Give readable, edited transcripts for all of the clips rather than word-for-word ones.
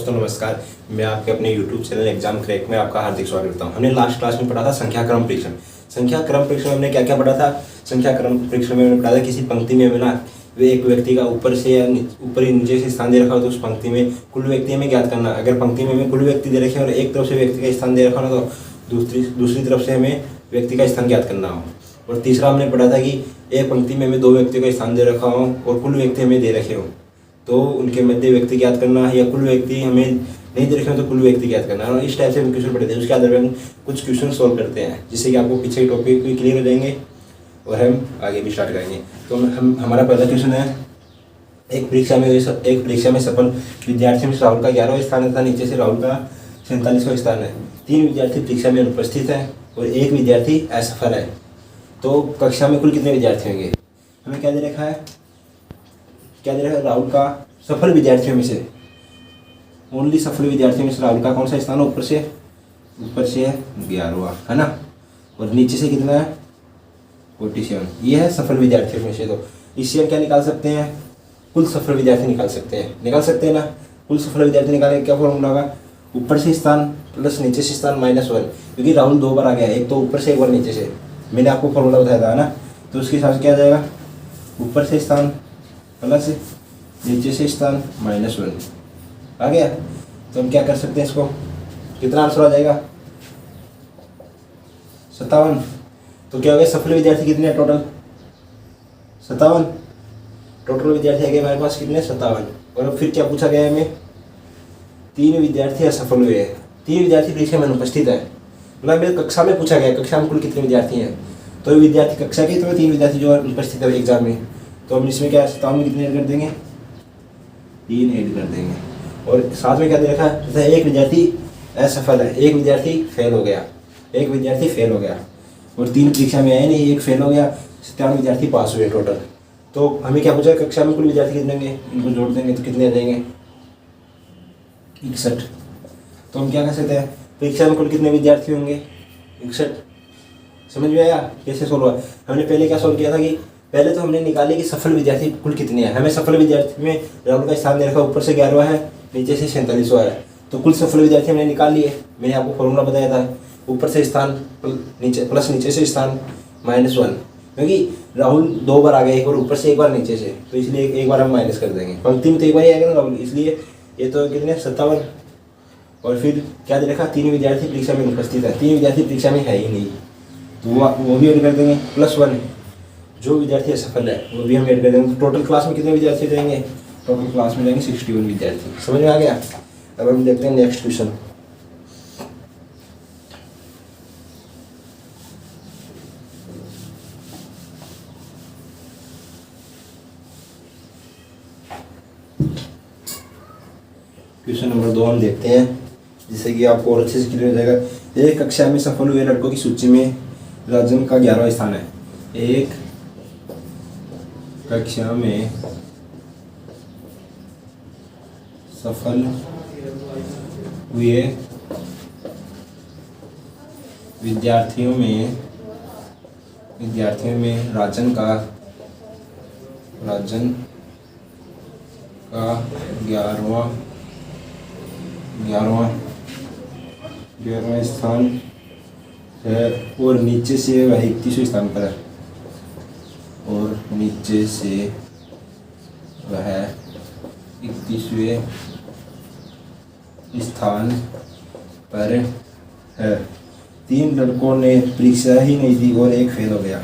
दोस्तों नमस्कार। मैं आपके अपने YouTube चैनल एग्जाम क्रैक में आपका हार्दिक स्वागत करता हूं। हमने लास्ट क्लास में पढ़ा था संख्या क्रम परीक्षण। संख्या क्रम परीक्षण में हमने क्या क्या पढ़ा था? संख्या क्रम परीक्षण में हमने पढ़ा था किसी पंक्ति में ना वे एक व्यक्ति का ऊपर से या ऊपर ही नीचे से स्थान दे रखा हो तो उस पंक्ति में कुल व्यक्ति हमें ज्ञात करना। अगर पंक्ति में हमें कुल व्यक्ति दे रखे और एक तरफ से व्यक्ति का स्थान दे रखा हो तो दूसरी तरफ से हमें व्यक्ति का स्थान ज्ञात करना हो। और तीसरा हमने पढ़ा था कि एक पंक्ति में हमें दो व्यक्तियों का स्थान दे रखा हो और कुल व्यक्ति हमें दे रखे हो तो उनके मध्य व्यक्ति ज्ञात करना है, या कुल व्यक्ति हमें नहीं दे रखे हो तो कुल व्यक्ति ज्ञात करना है। और इस टाइप से हम क्वेश्चन पढ़ते हैं, उसके आधार पर हम कुछ क्वेश्चन सॉल्व करते हैं जिससे कि आपको पीछे के टॉपिक भी क्लियर हो जाएंगे और हम आगे भी स्टार्ट करेंगे। तो हमारा पहला क्वेश्चन है, एक परीक्षा में सफल विद्यार्थियों में राहुल का 11वां स्थान तथा नीचे से राहुल का 47वां स्थान है। 3 विद्यार्थी परीक्षा में अनुपस्थित है और एक विद्यार्थी असफल है। तो कक्षा में कुल कितने विद्यार्थी होंगे? हमें क्या दे रखा है? राहुल का सफल विद्यार्थियों में से, ओनली सफल विद्यार्थियों में से राहुल का कौन सा स्थान है? ऊपर से है 11वां, है ना। और नीचे से कितना है? 47। ये है सफल विद्यार्थियों में से। तो इससे हम क्या निकाल सकते हैं? कुल सफल विद्यार्थी निकाल सकते हैं ना। कुल सफल विद्यार्थी निकालेंगे, क्या फॉर्मूला होगा? ऊपर से स्थान प्लस नीचे से स्थान -1, क्योंकि राहुल 2 बार आ गया है, एक तो ऊपर से एक बार नीचे से। मैंने आपको फॉर्मूला बताया था ना, तो उसके हिसाब से क्या आ जाएगा? ऊपर से स्थान प्लस नीचे से स्थान -1 आ गया। तो हम क्या कर सकते हैं इसको? कितना आंसर आ जाएगा? 57। तो क्या हो गया? सफल विद्यार्थी कितने हैं टोटल? 57। टोटल विद्यार्थी आ गए हमारे पास कितने? 57। और अब फिर क्या पूछा गया है हमें? 3 विद्यार्थी असफल हुए हैं। 3 विद्यार्थी परीक्षा में अनुपस्थित है। मतलब मेरे कक्षा में पूछा गया कक्षा में कुल कितने विद्यार्थी हैं, तो विद्यार्थी कक्षा के तो 3 विद्यार्थी जो उपस्थित है एग्जाम में। तो हम इसमें क्या 57 में कितने ऐड कर देंगे? 3 ऐड कर देंगे। और साथ में क्या दे रखा है? जैसे एक विद्यार्थी असफल है, एक विद्यार्थी फेल हो गया और 3 परीक्षा में आए नहीं, एक फेल हो गया, 57 विद्यार्थी पास हुए टोटल। तो हमें क्या पूछा? कक्षा में कुल विद्यार्थी कितने होंगे? इनको जोड़ देंगे तो कितने आ जाएंगे? 61। तो हम क्या कर सकते हैं? परीक्षा में कुल कितने विद्यार्थी होंगे? 61। समझ में आया कैसे सोल्व हुआ? हमने पहले क्या सोल्व किया था कि पहले तो हमने निकाले कि सफल विद्यार्थी कुल कितने हैं। हमें सफल विद्यार्थी में राहुल का स्थान दे रखा, ऊपर से 11वां है, नीचे से 47वां है। तो कुल सफल विद्यार्थी हमने निकाल लिए। मैंने आपको फॉर्मूला बताया था, ऊपर से स्थान प्लस नीचे से स्थान -1, क्योंकि राहुल 2 बार आ गया, एक बार ऊपर से एक बार नीचे से, तो इसलिए एक बार हम माइनस कर देंगे। पंक्ति में तो एक बार ही आएगा ना राहुल, इसलिए ये तो कितने? 57। और फिर क्या दे रखा? 3 विद्यार्थी परीक्षा में उपस्थित है। 3 विद्यार्थी परीक्षा में है ही नहीं, तो वो भी ऐड कर देंगे। +1 जो विद्यार्थी असफल है वो भी हम ऐड कर देंगे। टोटल क्लास में कितने विद्यार्थी जाएंगे? टोटल क्लास में जाएंगे 61 विद्यार्थी। समझ में आ गया? अब हम देखते हैं नेक्स्ट क्वेश्चन। क्वेश्चन नंबर 2 हम देखते हैं, जिससे कि आपको और अच्छे से क्लियर हो जाएगा। एक कक्षा में सफल हुए लड़कों की सूची में राजन का 11वां स्थान है। एक कक्षा में सफल हुए विद्यार्थियों में राजन का 11वां स्थान है और नीचे से वह 31वें स्थान पर है। और नीचे से वह 31वें स्थान पर है। 3 लड़कों ने परीक्षा ही नहीं दी और एक फेल हो गया।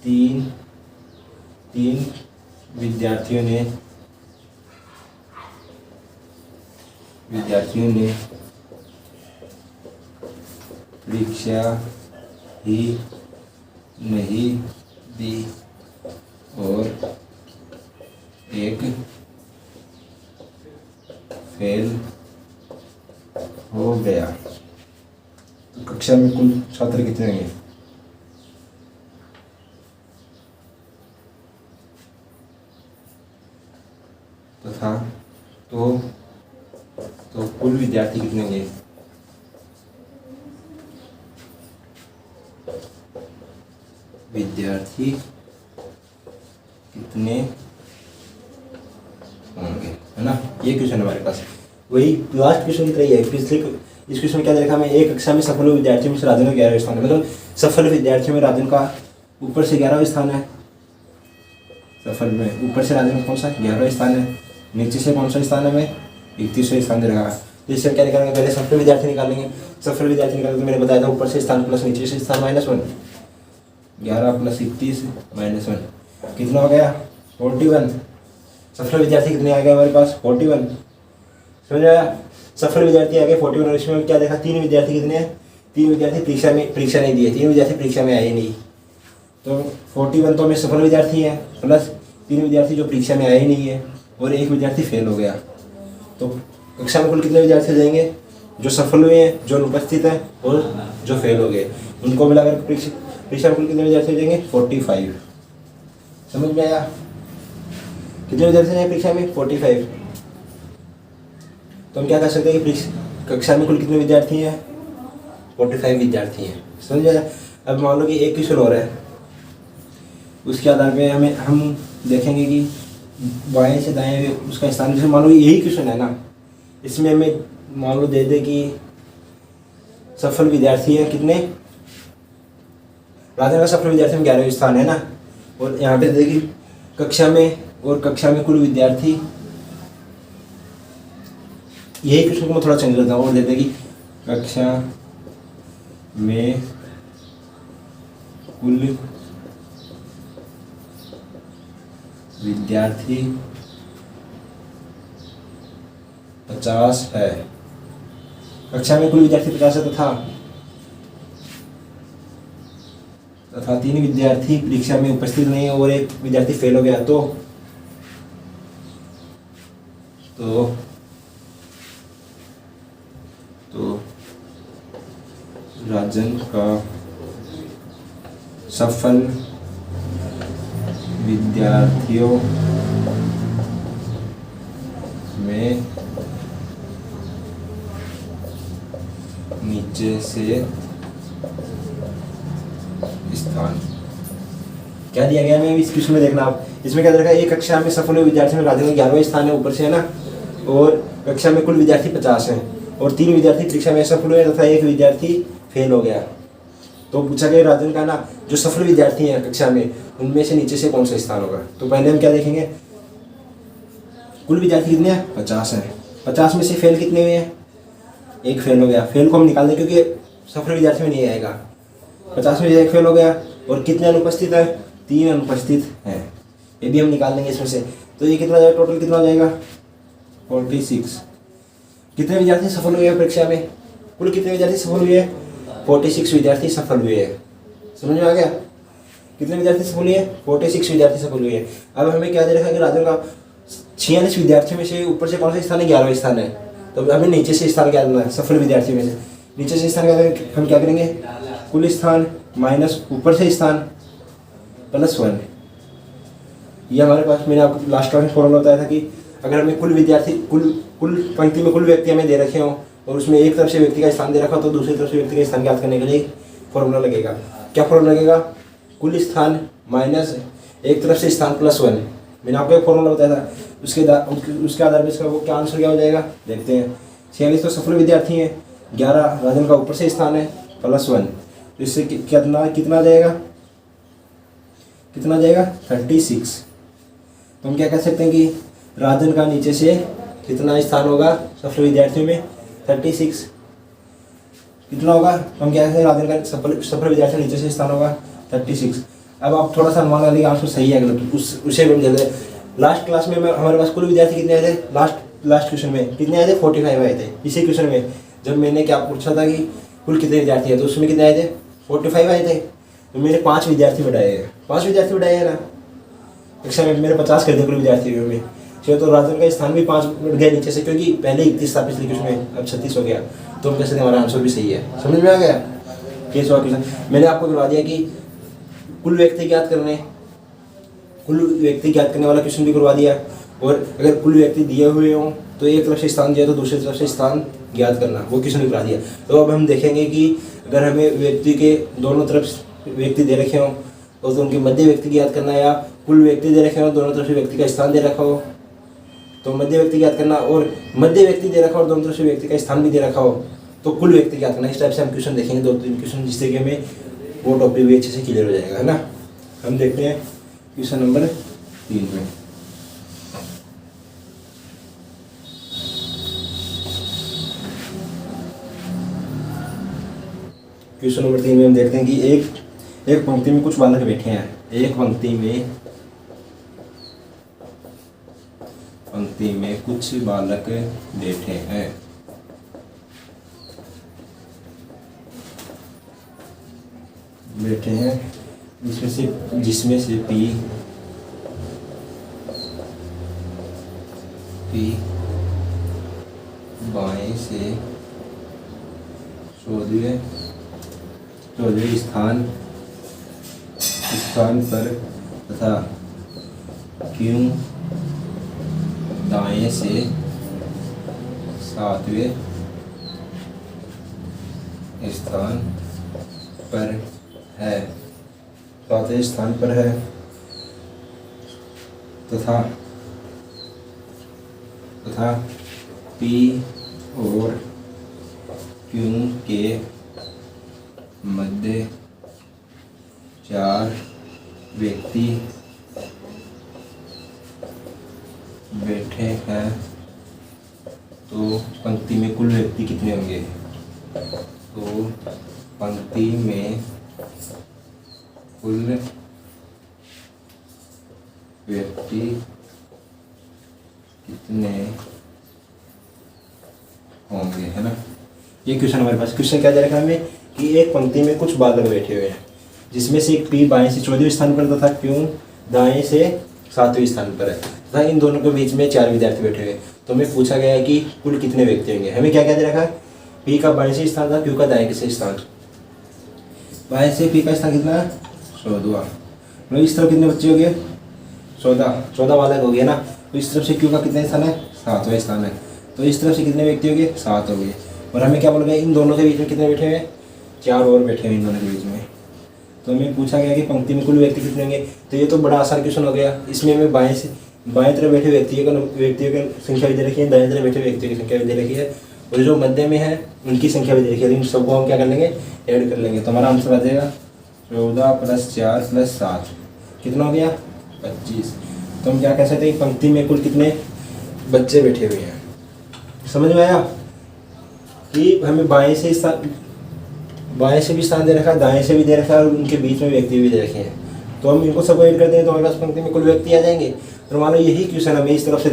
तीन विद्यार्थियों ने परीक्षा ही नहीं दी और एक फेल हो गया। तो कक्षा में कुल छात्र कितने होंगे? तो कुल विद्यार्थी कितने होंगे? विद्यार्थी कितने होंगे, है ना। ये क्वेश्चन हमारे पास वही लास्ट क्वेश्चन की तरह ही है। पिछले इस क्वेश्चन में क्या देखा हमें, एक कक्षा में सफल विद्यार्थियों में से राजन का 11वां स्थान है, मतलब सफल विद्यार्थियों में राजन का ऊपर से 11वां स्थान है। सफल में ऊपर से राजन का कौन सा 11वां स्थान है, नीचे से कौन सा स्थान है, हमें 31वां स्थान दे रहा है। तो इससे क्या निकालेंगे, पहले सफल विद्यार्थी निकालेंगे। सफल विद्यार्थी निकालेंगे तो मैंने बताया था ऊपर से स्थान प्लस नीचे से स्थान -1, 11 + 31 -1 कितना हो गया 41। सफल विद्यार्थी कितने आ गए हमारे पास 41, समझ आया। सफल विद्यार्थी आ गए 41 और इसमें क्या देखा 3 विद्यार्थी कितने हैं, 3 विद्यार्थी परीक्षा नहीं दिए, 3 विद्यार्थी परीक्षा में आए नहीं। तो 41 तो हमें सफल विद्यार्थी है प्लस 3 विद्यार्थी जो परीक्षा में आए ही नहीं है और 1 विद्यार्थी फेल हो गया। तो कक्षा में कुल कितने विद्यार्थी जाएंगे, जो सफल हुए हैं, जो अनुपस्थित हैं और जो फेल हो गए, उनको मिलाकर परीक्षा में कुल कितने विद्यार्थी जाएंगे 45। समझ में आया, कितने विद्यार्थी जाएंगे परीक्षा में 45। तो हम क्या कर सकते हैं कि कक्षा में कुल कितने विद्यार्थी हैं 45 विद्यार्थी हैं, समझ आया। अब मान लो कि एक क्वेश्चन हो रहा है, उसके आधार पे हम देखेंगे कि बाएं से दाएं उसका स्थान, जैसे मान लो यही क्वेश्चन है ना, इसमें हमें मान लो दे दे कि सफल विद्यार्थी है कितने, राजन का सफल विद्यार्थी में 11वां स्थान है ना, और यहाँ पे देखिए कक्षा में कुल विद्यार्थी, यही क्वेश्चन को मैं थोड़ा चेंज करता हूँ और दे दे कि कक्षा में कुल विद्यार्थी 50 है, कक्षा में कुल विद्यार्थी 50 है तथा 3 विद्यार्थी परीक्षा में उपस्थित नहीं है और 1 विद्यार्थी फेल हो गया, तो राजन का सफल विद्यार्थियों में नीचे से स्थान क्या दिया गया है इस क्वेश्चन में, देखना आप इसमें क्या देखा, एक कक्षा में सफल हुए विद्यार्थी में राजन का 11वां स्थान है ऊपर से, है ना, और कक्षा में कुल विद्यार्थी 50 हैं और 3 विद्यार्थी परीक्षा में सफल हुए तथा 1 विद्यार्थी फेल हो गया। तो पूछा गया राजन का ना जो सफल विद्यार्थी हैं कक्षा में, उनमें से नीचे से कौन सा स्थान होगा। तो पहले हम क्या देखेंगे, कुल विद्यार्थी कितने हैं 50 हैं, 50 में से फेल कितने हुए हैं, 1 फेल हो गया, फेल को हम निकाल दें क्योंकि सफल विद्यार्थी में नहीं आएगा। 50 में 1 फेल हो गया और कितने अनुपस्थित है, 3 अनुपस्थित हैं, ये भी हम निकाल देंगे इसमें से। तो ये कितना जाएगा, टोटल कितना हो जाएगा 46। कितने विद्यार्थी सफल हुए हैं परीक्षा में, कुल कितने विद्यार्थी सफल हुए हैं 46 विद्यार्थी सफल हुए हैं, समझ में आ गया। कितने विद्यार्थी सफल हुए हैं 46 विद्यार्थी सफल हुए हैं। अब हमें क्या दे रखा है कि राजन का 46 विद्यार्थियों में से ऊपर से कौन सा स्थान है 11वां स्थान है, तो हमें नीचे से स्थान क्या देना है, सफल विद्यार्थियों में से नीचे से स्थान क्या हम क्या करेंगे, कुल स्थान माइनस ऊपर से स्थान +1। ये हमारे पास मैंने आपको लास्ट क्लास में फॉर्मूला बताया था कि अगर हमें कुल विद्यार्थी कुल पंक्ति में कुल व्यक्ति हमें दे रखे हों और उसमें एक तरफ से व्यक्ति का स्थान दे रखा हो तो दूसरी तरफ से व्यक्ति का स्थान ज्ञात करने के लिए फॉर्मूला लगेगा। क्या फॉर्मूला लगेगा, कुल स्थान माइनस एक तरफ से स्थान +1। मैंने आपको एक फॉर्मूला बताया था, उसके आधार पर इसका वो क्या आंसर क्या हो जाएगा देखते हैं। 46 तो सफल विद्यार्थी हैं, 11 राजन का ऊपर से स्थान है +1, तो इससे कितना जाएगा 36। तो हम क्या कह सकते हैं कि राजन का नीचे से कितना स्थान होगा सफल विद्यार्थियों में 36 कितना होगा, तो हम क्या कहते हैं राजन का सफल विद्यार्थियों नीचे से स्थान होगा 36। अब आप थोड़ा सा अनुमान लगा लीजिए आंसर सही है गलत, उसे हम जल्दी। लास्ट क्लास में हमारे पास कुल विद्यार्थी कितने आए थे, लास्ट क्वेश्चन में कितने आए थे 45 आए थे। इसी क्वेश्चन में जब मैंने क्या पूछा था कि कुल कितने विद्यार्थी है तो उसमें कितने आए थे 45 आए थे, तो मैंने 5 विद्यार्थी बढ़ाए हैं, 5 विद्यार्थी बढ़ाए हैं ना, कक्षा में मैंने 50 कर दिया कुल विद्यार्थियों में। तो राजन का स्थान भी 5 बढ़ गया नीचे से, क्योंकि पहले 31 था पिछले क्वेश्चन में, अब 36 हो गया, तो हम कह सकते हैं हमारा आंसर भी सही है। समझ में आ गया। केस और क्वेश्चन मैंने आपको करवा दिया कि कुल व्यक्ति ज्ञात करने वाला क्वेश्चन भी करवा दिया, और अगर कुल व्यक्ति दिए हुए हों तो एक तरफ से स्थान दिया तो दूसरी तरफ से स्थान ज्ञात करना, वो क्वेश्चन भी करवा दिया। तो अब हम देखेंगे कि अगर हमें व्यक्ति के दोनों तरफ व्यक्ति दे रखे हों तो उनके मध्य व्यक्ति ज्ञात करना, या कुल व्यक्ति दे रखे हों दोनों तरफ से व्यक्ति का स्थान दे रखा हो तो मध्य व्यक्ति ज्ञात करना, और मध्य व्यक्ति दे रखा और दोनों तरफ से व्यक्ति का स्थान भी दे रखा हो तो कुल व्यक्ति ज्ञात करना। इस टाइप से हम क्वेश्चन देखेंगे 2-3 क्वेश्चन, जिससे कि हमें वो टॉपिक भी अच्छे से क्लियर हो जाएगा, है ना। हम देखते हैं क्वेश्चन नंबर 3 में। क्वेश्चन नंबर 3 में हम देखते हैं कि एक पंक्ति में कुछ बालक बैठे हैं। एक पंक्ति में कुछ बालक बैठे हैं। जिसमें से पी बाएं से 14वें स्थान पर तथा क्यों दाएं से 7वें स्थान पर है, 7वें स्थान पर है, तथा पी और क्यू के मध्य 4 व्यक्ति बैठे हैं, तो पंक्ति में कुल व्यक्ति कितने होंगे? तो पंक्ति में कुल व्यक्ति कितने होंगे, है ना। ये क्वेश्चन हमारे पास। क्वेश्चन क्या दे रखा है हमें कि एक पंक्ति में कुछ बालक बैठे हुए हैं, जिसमें से एक पी बाएं से 14वें स्थान पर तथा क्यों दाएं से 7वें स्थान पर है, तथा इन दोनों के बीच में 4 विद्यार्थी बैठे हुए हैं। तो हमें पूछा गया है कि कुल कितने व्यक्ति होंगे। हमें क्या क्या दे रखा है? पी का बाएं से स्थान था, क्यू का दाएं से स्थान। बाएं से पी का स्थान कितना है? 14वां। मतलब इस तरफ कितने बच्चे हो गए? 14 बालक हो गए ना। तो इस तरफ से क्यू का कितने स्थान है? 7वां स्थान है। तो इस तरफ से कितने व्यक्ति हो गए? 7 हो गए। और हमें क्या बोल गया? इन दोनों के बीच में कितने बैठे हुए? 4 और बैठे हुए इन दोनों के बीच में। तो हमें पूछा गया कि पंक्ति में कुल व्यक्ति कितने होंगे। तो ये तो बड़ा आसान क्वेश्चन हो गया। इसमें हमें बाएं तरफ बैठे व्यक्तियों की संख्या भी दे रखी है, दाएं तरफ बैठे व्यक्तियों की संख्या भी दे रखी है, और जो मध्य में है उनकी संख्या भी दे रखी है। इन सबको हम क्या कर लेंगे? ऐड कर लेंगे। तो हमारा आंसर आ जाएगा 14 + 4 + 7 कितना हो गया? 25। तो हम क्या कह सकते हैं? पंक्ति में कुल कितने बच्चे बैठे हुए हैं। समझ में आया कि हमें बाएं से भी स्थान दे रखा है, दाएं से भी दे रखा है, और उनके बीच में व्यक्ति भी दे रखे हैं। तो हम इनको सबको ऐड कर दें तो हमारे पास पंक्ति में कुल व्यक्ति आ जाएंगे। तो मान लो यही क्वेश्चन हमें इस तरह से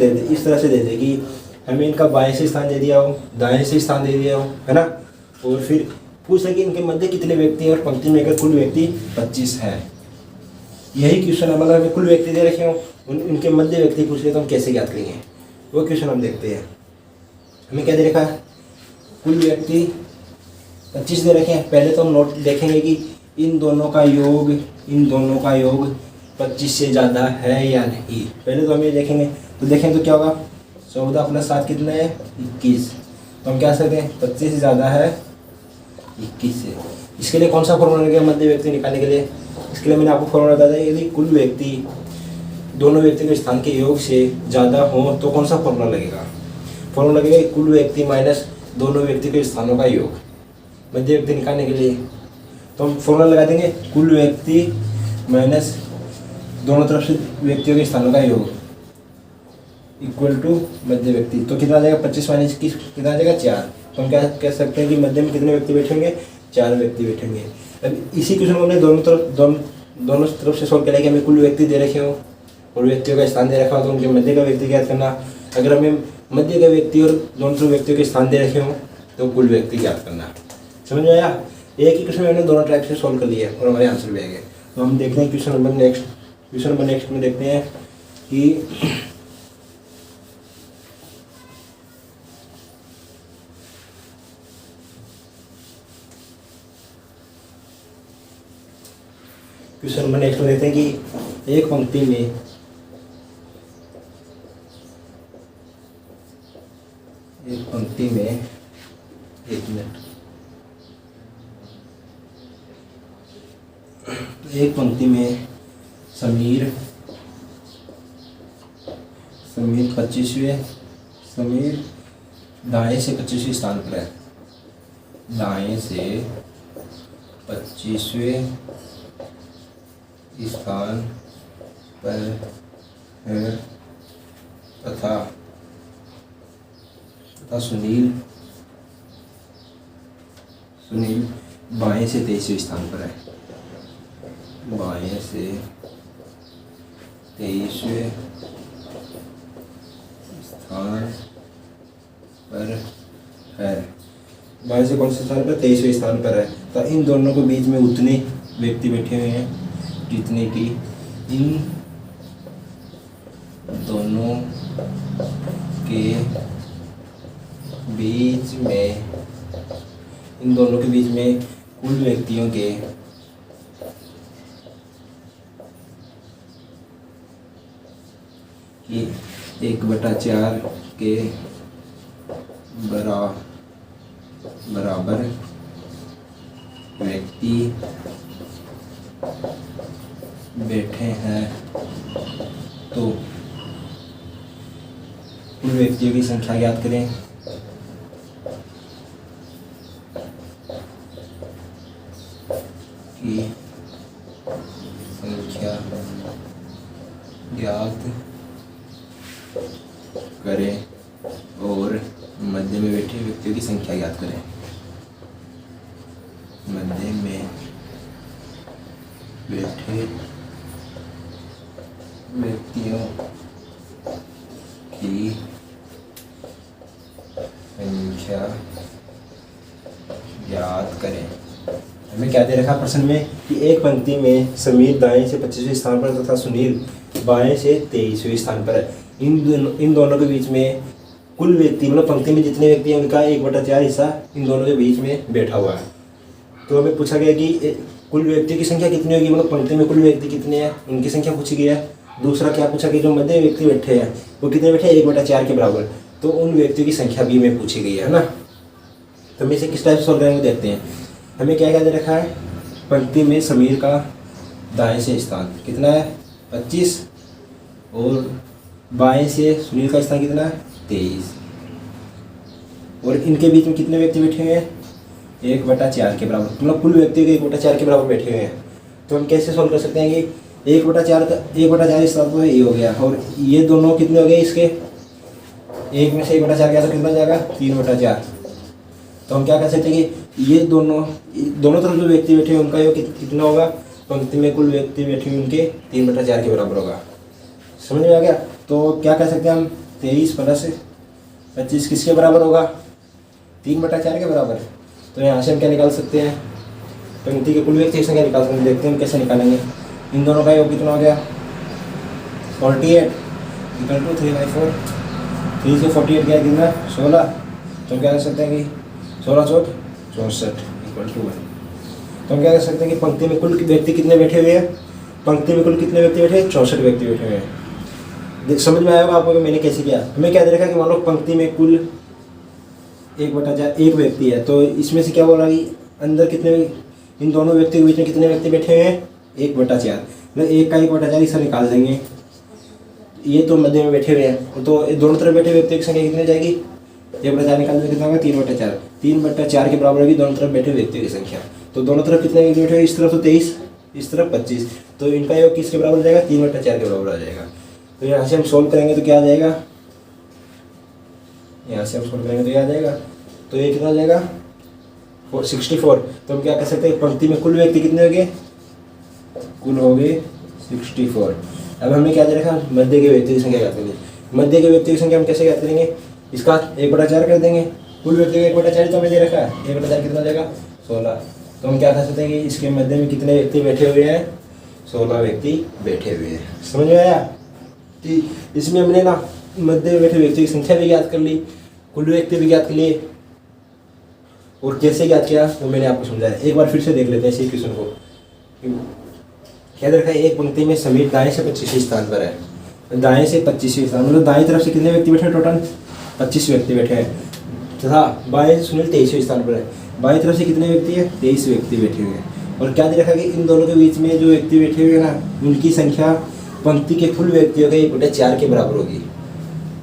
दे दे कि हमें इनका बाएं से स्थान दे दिया हो, दाएं से स्थान दे दिया हो, है ना। और फिर पूछे कि इनके मध्य कितने व्यक्ति हैं, और पंक्ति में अगर कुल व्यक्ति 25 है। यही क्वेश्चन मतलब हमें कुल व्यक्ति दे रखे हो, उनके मध्य व्यक्ति पूछ रहे तो हम कैसे ज्ञात करेंगे? वो क्वेश्चन हम देखते हैं। हमें क्या दे रखा है? कुल व्यक्ति 25 दे रखे हैं। पहले तो हम नोट देखेंगे कि इन दोनों का योग 25 से ज़्यादा है या नहीं। पहले तो हम ये देखेंगे। तो देखें तो क्या होगा? 14 + 7 कितने है? 21। तो हम क्या सकते हैं? 25 से ज़्यादा है 21 से। इसके लिए कौन सा फॉर्मूला लगेगा मध्य व्यक्ति निकालने के लिए? इसके लिए मैंने आपको फॉर्मूला बताया था। यदि कुल व्यक्ति दोनों व्यक्ति के स्थान के योग से ज़्यादा हो तो कौन सा फॉर्मूला लगेगा? फॉर्मूला लगेगा कुल व्यक्ति माइनस दोनों व्यक्ति के स्थानों का योग, मध्य व्यक्ति निकालने के लिए। तो हम फॉर्मूला लगा देंगे कुल व्यक्ति माइनस दोनों तरफ से व्यक्तियों के स्थानों का योग इक्वल टू मध्य व्यक्ति। तो कितना आ जाएगा? 25 - 21 कितना आ जाएगा? 4। तो हम क्या कह सकते हैं कि मध्य में कितने व्यक्ति बैठेंगे? 4 व्यक्ति बैठेंगे। अब इसी क्वेश्चन को हमने दोनों तरफ से सॉल्व किया कि हमें कुल व्यक्ति दे रखे हो और व्यक्तियों का स्थान दे रखा हो, तो उनके मध्य का व्यक्ति ज्ञात करना। अगर हमें मध्य का व्यक्ति और दोनों व्यक्तियों के स्थान दे रखे हो तो कुल व्यक्ति ज्ञात करना। समझ में आया? एक ही क्वेश्चन मैंने दोनों टाइप से सॉल्व कर लिया और हमारे आंसर भी आ गए। तो हम देखते हैं क्वेश्चन नंबर नेक्स्ट में देखते हैं कि क्वेश्चन नंबर नेक्स्ट में देखते हैं कि एक पंक्ति में एक पंक्ति में समीर 25वें, समीर दाएं से 25वें स्थान पर है, दाएं से 25वें स्थान पर है तथा सुनील बाएं से 23वें स्थान पर है, बाएं से 23वें स्थान पर है, बाएं से कौन से स्थान पर, 23वें स्थान पर है। तो इन दोनों के बीच में उतने व्यक्ति बैठे हुए हैं जितने कि इन दोनों के बीच में, इन दोनों के बीच में कुल व्यक्तियों के कि 1/4 के बराबर व्यक्ति बैठे हैं। तो कुल व्यक्तियों की संख्या ज्ञात करें। की संख्या ज्ञात करें और मध्य में बैठे व्यक्तियों की संख्या ज्ञात करें। मध्य में बैठे व्यक्तियों की संख्या ज्ञात करें। हमें क्या दे रखा प्रश्न में कि एक पंक्ति में समीर दाएं से 25वें स्थान पर तथा सुनील बाएं से 23वें स्थान पर है। इन दोनों के बीच में कुल व्यक्ति, मतलब पंक्ति में जितने व्यक्ति हैं उनका 1/4 हिस्सा इन दोनों के बीच में बैठा हुआ है। तो हमें पूछा गया कि कुल व्यक्तियों की संख्या कितनी होगी, मतलब पंक्ति में कुल व्यक्ति कितने हैं उनकी संख्या पूछी गई है। दूसरा क्या पूछा कि जो मध्य व्यक्ति बैठे हैं वो कितने बैठे हैं, 1/4 के बराबर। तो उन व्यक्तियों की संख्या भी हमें पूछी गई है ना। तो हम इसे किस टाइप से सॉल्व करेंगे देखते हैं। हमें क्या क्या दे रखा है, पंक्ति में समीर का दाएं से स्थान कितना है 25 और बाएं से सुनील का स्थान कितना है 23 और इनके बीच में कितने व्यक्ति बैठे हुए हैं 1/4 के बराबर, मतलब कुल व्यक्तियों के 1/4 के बराबर बैठे हुए हैं। तो हम कैसे सॉल्व कर सकते हैं कि 1/4 स्थान तो ये हो गया और ये दोनों कितने हो गए, इसके एक में से 1/4 गया तो कितना जाएगा 3/4। तो हम क्या कर सकते हैं कि ये दोनों तरफ जो व्यक्ति बैठे हैं उनका योग कितना होगा, पंक्ति में कुल व्यक्ति बैठे हुए उनके 3/4 के बराबर होगा। समझ में आ गया। तो क्या कर सकते हैं हम 23 + 25 किसके बराबर होगा 3/4 के बराबर। तो यहाँ से हम क्या निकाल सकते हैं, पंक्ति के कुल व्यक्ति की संख्या निकाल सकते हैं। देखते हैं हम कैसे निकालेंगे। इन दोनों का योग कितना हो गया 48 = 3/4, 3 से 48 गया कितना 16। तो हम क्या कर सकते हैं कि 16 × 4 = 64 = 1। तो हम क्या कर सकते हैं कि पंक्ति में कुल व्यक्ति कितने बैठे हुए हैं, पंक्ति में कुल कितने व्यक्ति बैठे हैं 64 व्यक्ति बैठे हुए हैं। समझ में आया होगा आपको मैंने कैसे किया। हमें क्या दे रखा है कि मान लो पंक्ति में कुल 1/4 एक व्यक्ति है, तो इसमें से क्या बोला कि अंदर कितने, इन दोनों व्यक्तियों के बीच में कितने व्यक्ति बैठे हुए हैं 1/4, मतलब एक का 1/4 हिस्सा निकाल देंगे। ये तो मध्य में बैठे हुए हैं, तो दोनों तरफ बैठे व्यक्तियों की संख्या कितनी जाएगी 1/4 निकाल देंगे कितना होगा 3/4, 3/4 के बराबर होगी दोनों तरफ बैठे व्यक्तियों की संख्या। तो दोनों तरफ कितने व्यक्ति बैठे हुए, इस तरफ तो 23, इस तरफ 25, तो इनका योग किसके बराबर हो जाएगा 3/4 के बराबर आ जाएगा। तो यहाँ से हम सोल्व करेंगे तो क्या आ जाएगा, यहाँ से हम सोल्व करेंगे तो क्या आ जाएगा, तो ये कितना आ जाएगा 64। तो हम क्या कर सकते हैं, पंक्ति में कुल व्यक्ति कितने हो गए, कुल हो गए 64। अब हमें क्या दे रखा, मध्य के व्यक्ति की संख्या ज्ञात करनी। मध्य के व्यक्ति की संख्या हम कैसे ज्ञात करेंगे, इसका 1/4 कर देंगे, कुल व्यक्ति का 1/4 तो हमें दे रखा है, 1/4 कितना हो जाएगा 16। तो हम क्या कर सकते हैं कि इसके मध्य में कितने व्यक्ति बैठे हुए हैं 16 व्यक्ति बैठे हुए हैं। समझ में आया कि इसमें हमने ना मध्य में बैठे व्यक्ति की संख्या भी ज्ञात कर ली, कुल व्यक्ति भी ज्ञात कर लिए, और कैसे ज्ञात किया वो मैंने आपको समझाया। एक बार फिर से देख लेते हैं इसी क्वेश्चन को। क्या देखा है, एक पंक्ति में समीर दाएं से 25वें स्थान पर है, दाएं से 25वें स्थान, मतलब दाएं तरफ से कितने व्यक्ति बैठे हैं, टोटल 25 व्यक्ति बैठे हैं, तथा बाएं से सुनील 23वें स्थान पर है, बाएं तरफ से कितने व्यक्ति है 23 व्यक्ति बैठे हुए हैं। और क्या दे रखा कि इन दोनों के बीच में जो व्यक्ति बैठे हुए हैं ना, उनकी संख्या पंक्ति के कुल व्यक्तियों के 1/4 के बराबर होगी।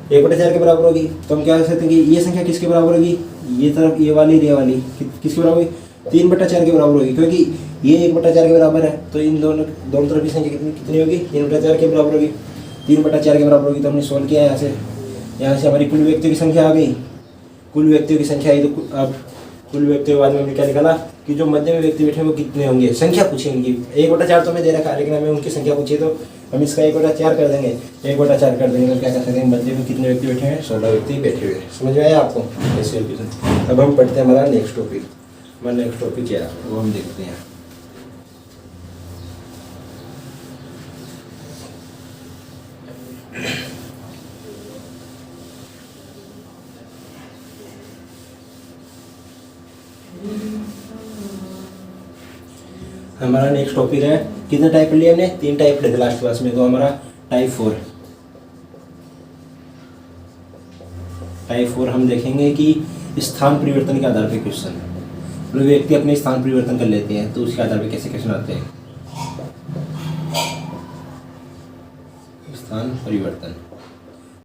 1/4 के बराबर होगी, तो हम क्या कह सकते हैं कि ये संख्या किसके बराबर होगी, ये तरफ ये वाली किसके बराबर होगी, 3/4 के बराबर होगी, क्योंकि ये 1/4 के बराबर है, तो इन दोनों दोनों तरफ की संख्या कितनी होगी, 3/4 के बराबर होगी। 3/4 के बराबर होगी तो हमने सोल्व किया यहाँ से हमारी कुल व्यक्तियों की संख्या आ गई। कुल व्यक्तियों की संख्या आई, तो अब कुल व्यक्तियों के बाद में हमने क्या निकाला कि जो मध्य में व्यक्ति बैठे हैं वो कितने होंगे, संख्या पूछी उनकी। 1/4 तो हमें दे रखा है, लेकिन हमें उनकी संख्या पूछी, तो हम इसका 1/4 कर देंगे। 1/4 कर देंगे तो क्या कर सकते हैं, मध्य में कितने व्यक्ति बैठे हैं, 16 व्यक्ति बैठे हुए हैं। समझ में आया आपको ऐसे क्वेश्चन। अब हम पढ़ते हैं हमारा नेक्स्ट टॉपिक। हमारा नेक्स्ट टॉपिक क्या है वो हम देखते हैं। हमारा नेक्स्ट टॉपिक है, कितने टाइप पढ़ लिया हमने, 3 टाइप पढ़े थे लास्ट क्लास में। तो हमारा टाइप 4 हम देखेंगे कि स्थान परिवर्तन के आधार पे क्वेश्चन, मतलब व्यक्ति अपने स्थान परिवर्तन कर लेते हैं तो उसके आधार पे कैसे क्वेश्चन आते हैं। स्थान परिवर्तन